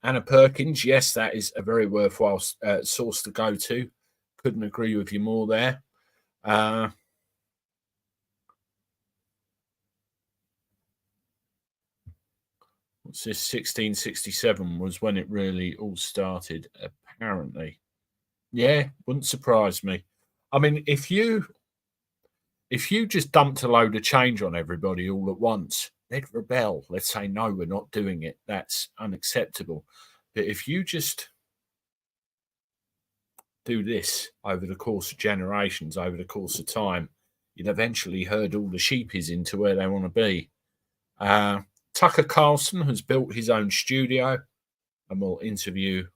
Anna Perkins, yes, that is a very worthwhile source to go to. Couldn't agree with you more there. What's this? 1667 was when it really all started, apparently. Yeah, wouldn't surprise me. I mean, if you just dumped a load of change on everybody all at once, they'd rebel. They'd say, no, we're not doing it. That's unacceptable. But if you just do this over the course of generations, over the course of time, you'd eventually herd all the sheepies into where they want to be. Tucker Carlson has built his own studio, and we'll interview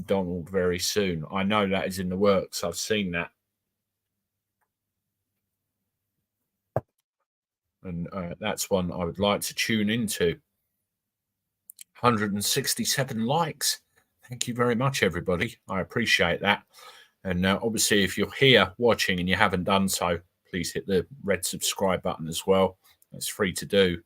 Donald very soon. I know that is in the works. I've seen that. And that's one I would like to tune into. 167 likes. Thank you very much, everybody. I appreciate that. And obviously, if you're here watching and you haven't done so, please hit the red subscribe button as well. It's free to do.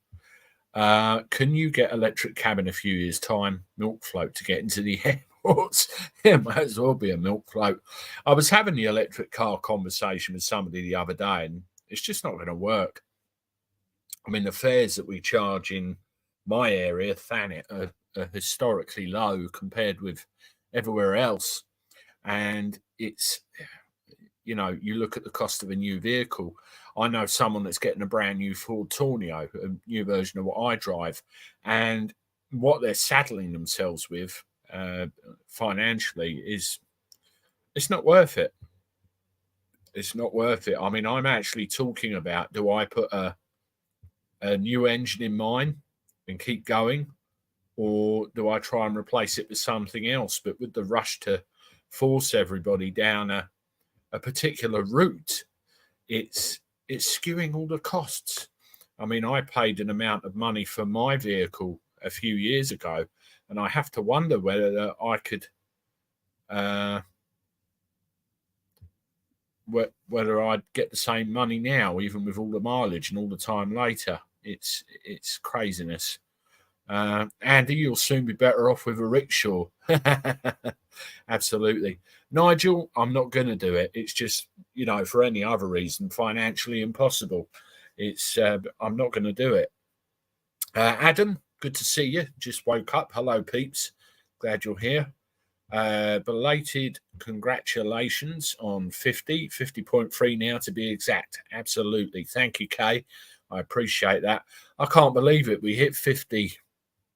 Can you get electric cab in a few years' time? Milk float to get into the airports? It might as well be a milk float. I was having the electric car conversation with somebody the other day, and it's just not going to work. I mean, the fares that we charge in my area, Thanet, are historically low compared with everywhere else. And it's, you know, you look at the cost of a new vehicle. I know someone that's getting a brand new Ford Tornado, a new version of what I drive, and what they're saddling themselves with financially is, it's not worth it. It's not worth it. I mean, I'm actually talking about, do I put a new engine in mine and keep going, or do I try and replace it with something else? But with the rush to force everybody down a particular route, it's skewing all the costs. I mean, I paid an amount of money for my vehicle a few years ago, and I have to wonder whether I could, whether I'd get the same money now, even with all the mileage and all the time later. It's craziness. Andy, you'll soon be better off with a rickshaw. Absolutely. Nigel, I'm not going to do it. It's just, you know, for any other reason, financially impossible. It's I'm not going to do it. Adam, good to see you. Just woke up. Hello, peeps. Glad you're here. Belated congratulations on 50.3 now to be exact. Absolutely. Thank you, Kay. I appreciate that. I can't believe it. We hit 50,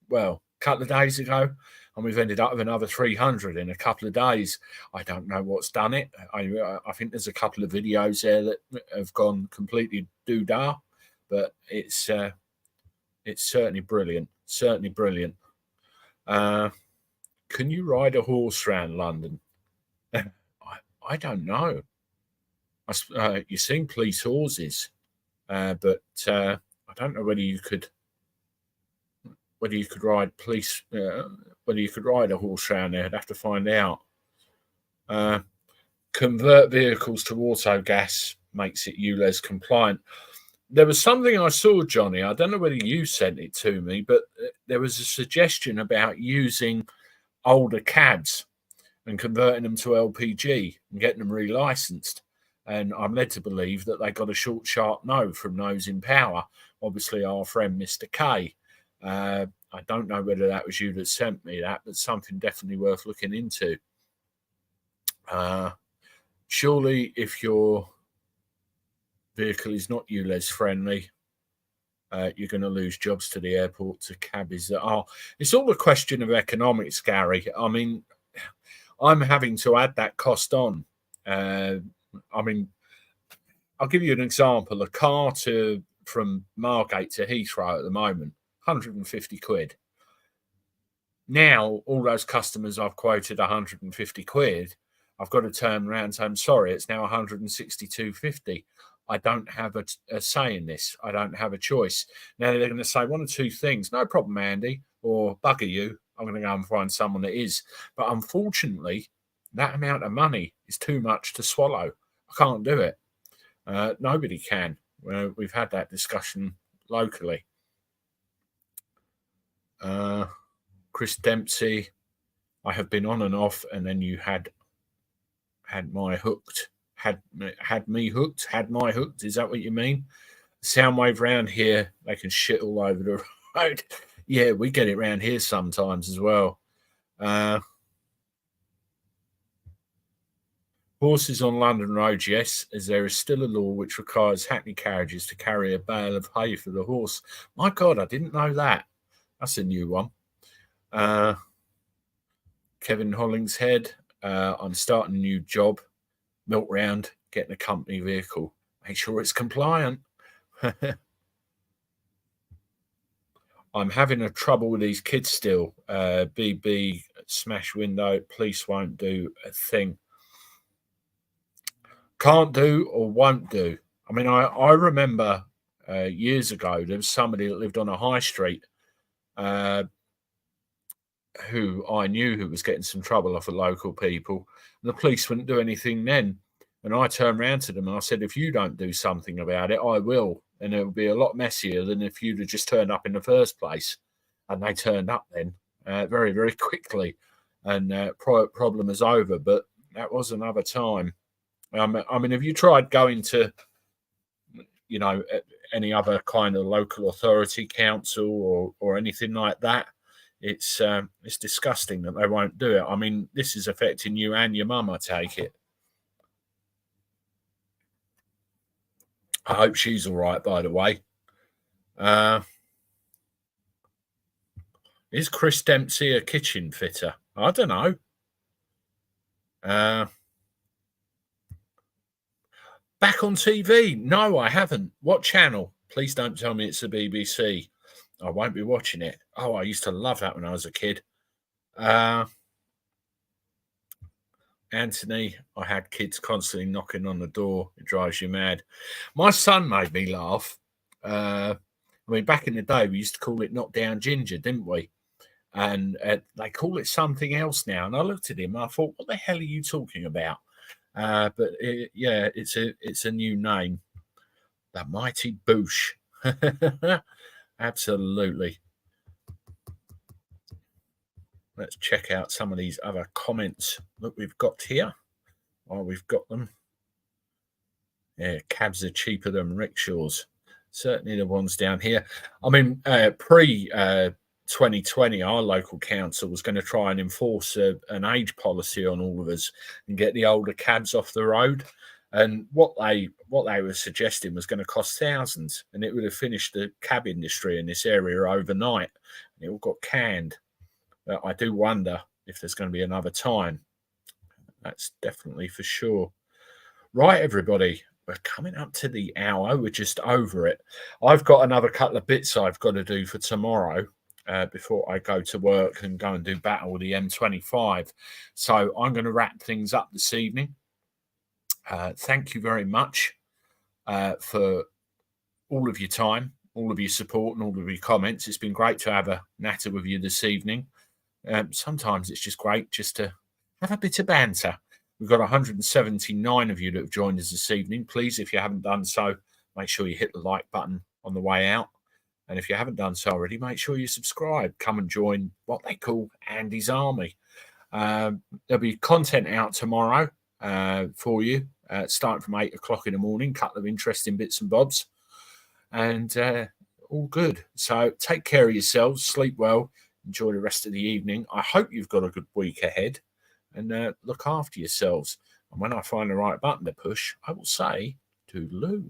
well, a couple of days ago. and we've ended up with another 300 in a couple of days. I don't know what's done it. I think there's a couple of videos there that have gone completely doo-dah, but it's certainly brilliant. Certainly brilliant. Can you ride a horse around London? I don't know. You've seen police horses, but I don't know whether you could ride police, whether you could ride a horse around there. I'd have to find out. Convert vehicles to auto gas makes it ULEZ compliant. There was something I saw, Johnny. I don't know whether you sent it to me, but there was a suggestion about using older cabs and converting them to LPG and getting them relicensed. And I'm led to believe that they got a short, sharp no from those in power. Obviously, our friend Mr. K. I don't know whether that was you that sent me that, but something definitely worth looking into. Surely, if your vehicle is not ULEZ friendly, you're going to lose jobs to the airport to cabbies that are. It's all a question of economics, Gary. I mean, I'm having to add that cost on. I mean, I'll give you an example. A car from Margate to Heathrow at the moment, 150 quid. Now, all those customers I've quoted 150 quid, I've got to turn around and say, I'm sorry, it's now 162.50. I don't have a say in this. I don't have a choice. Now, they're going to say one or two things. No problem, Andy, or bugger you. I'm going to go and find someone that is. But unfortunately, that amount of money is too much to swallow. I can't do it. Nobody can. We've had that discussion locally. Chris Dempsey, I have been on and off, and then you had my hooked. Had me hooked. Had my hooked. Is that what you mean? Soundwave round here, they can shit all over the road. Yeah, we get it round here sometimes as well. Horses on London roads, yes, as there is still a law which requires hackney carriages to carry a bale of hay for the horse. My God, I didn't know that. That's a new one. Kevin Hollingshead, I'm starting a new job. Milk round, getting a company vehicle. Make sure it's compliant. I'm having a trouble with these kids still. BB, smash window, police won't do a thing. Can't do or won't do. I mean, I remember years ago, there was somebody that lived on a high street who I knew who was getting some trouble off of local people. And the police wouldn't do anything then. And I turned around to them and I said, if you don't do something about it, I will. And it'll be a lot messier than if you'd have just turned up in the first place. And they turned up then very, very quickly. And problem is over. But that was another time. I mean, have you tried going to, you know, any other kind of local authority, council or anything like that? It's disgusting that they won't do it. I mean, this is affecting you and your mum, I take it. I hope she's all right, by the way. Is Chris Dempsey a kitchen fitter? I don't know. Back on TV? No, I haven't. What channel? Please don't tell me it's the BBC. I won't be watching it. Oh, I used to love that when I was a kid. Anthony, I had kids constantly knocking on the door. It drives you mad. My son made me laugh. I mean, back in the day, we used to call it knockdown ginger, didn't we? And they call it something else now. And I looked at him and I thought, what the hell are you talking about? But yeah, it's a new name. The Mighty Boosh. Absolutely. Let's check out some of these other comments that we've got here while we've got them. Yeah, cabs are cheaper than rickshaws. Certainly the ones down here. I mean, pre-2020, our local council was going to try and enforce an age policy on all of us and get the older cabs off the road. And what they were suggesting was going to cost thousands, and it would have finished the cab industry in this area overnight. And it all got canned. But I do wonder if there's going to be another time. That's definitely for sure. Right, everybody, we're coming up to the hour. We're just over it. I've got another couple of bits I've got to do for tomorrow before I go to work and go and do battle with the M25. So I'm going to wrap things up this evening. Thank you very much for all of your time, all of your support, and all of your comments. It's been great to have a natter with you this evening. Sometimes it's just great just to have a bit of banter. We've got 179 of you that have joined us this evening. Please, if you haven't done so, make sure you hit the like button on the way out. And if you haven't done so already, make sure you subscribe. Come and join what they call Andy's Army. There'll be content out tomorrow for you, starting from 8 o'clock in the morning. Couple of interesting bits and bobs. And all good. So take care of yourselves. Sleep well. Enjoy the rest of the evening. I hope you've got a good week ahead. And look after yourselves. And when I find the right button to push, I will say toodaloo.